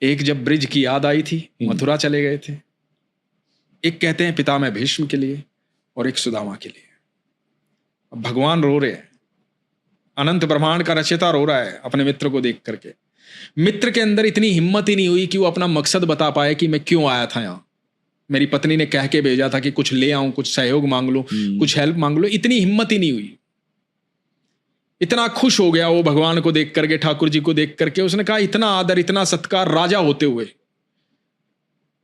एक जब ब्रिज की याद आई थी, मथुरा चले गए थे। एक कहते हैं पितामह भीष्म के लिए और एक सुदामा के लिए। अब भगवान रो रहे हैं, अनंत ब्रह्मांड का रचयिता रो रहा है अपने मित्र को देख करके। मित्र के अंदर इतनी हिम्मत ही नहीं हुई कि वो अपना मकसद बता पाए कि मैं क्यों आया था यहाँ। मेरी पत्नी ने कह के भेजा था कि कुछ ले आऊं, कुछ सहयोग मांग लो, कुछ हेल्प मांग लो, इतनी हिम्मत ही नहीं हुई। इतना खुश हो गया वो भगवान को देख करके, ठाकुर जी को देख करके। उसने कहा इतना आदर, इतना सत्कार राजा होते हुए।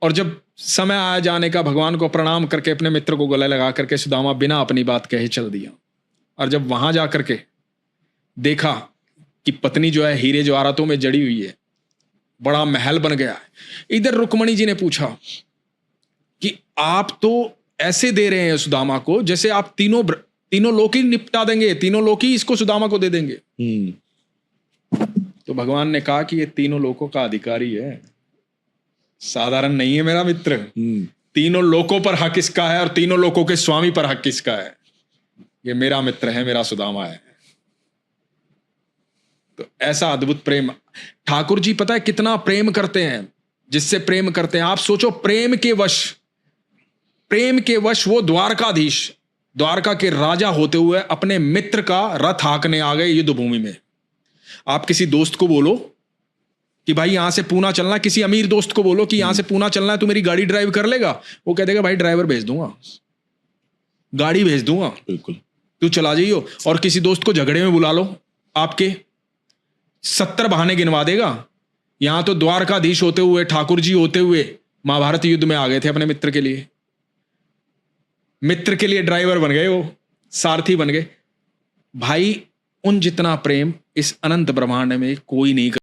और जब समय आया जाने का, भगवान को प्रणाम करके अपने मित्र को गले लगा करके सुदामा बिना अपनी बात कहे चल दिया। और जब वहां जा करके देखा कि पत्नी जो है हीरे जवाहरातों में जड़ी हुई है, बड़ा महल बन गया है। इधर रुक्मणी जी ने पूछा कि आप तो ऐसे दे रहे हैं सुदामा को जैसे आप तीनों लोक ही निपटा देंगे, तीनों लोक ही इसको सुदामा को दे देंगे। तो भगवान ने कहा कि ये तीनों लोकों का अधिकारी है, साधारण नहीं है मेरा मित्र। तीनों लोकों पर हक इसका है और तीनों लोकों के स्वामी पर हक इसका है। ये मेरा मित्र है, मेरा सुदामा है। तो ऐसा अद्भुत प्रेम ठाकुर जी पता है कितना प्रेम करते हैं, जिससे प्रेम करते हैं। आप सोचो, प्रेम के वश वो द्वारकाधीश, द्वारका के राजा होते हुए अपने मित्र का रथ हाँकने आ गए युद्ध भूमि में। आप किसी दोस्त को बोलो कि भाई यहां से पूना चलना है, किसी अमीर दोस्त को बोलो कि यहां से पूना चलना है, तू मेरी गाड़ी ड्राइव कर लेगा? वो कह देगा भाई ड्राइवर भेज दूंगा, गाड़ी भेज दूंगा, बिल्कुल तू चला जाइयो। और किसी दोस्त को झगड़े में बुला लो, आपके 70 बहाने गिनवा देगा। यहां तो द्वारकाधीश होते हुए, ठाकुर जी होते हुए महाभारत युद्ध में आ गए थे अपने मित्र के लिए। मित्र के लिए ड्राइवर बन गए, वो सारथी बन गए। भाई उन जितना प्रेम इस अनंत ब्रह्मांड में कोई नहीं कर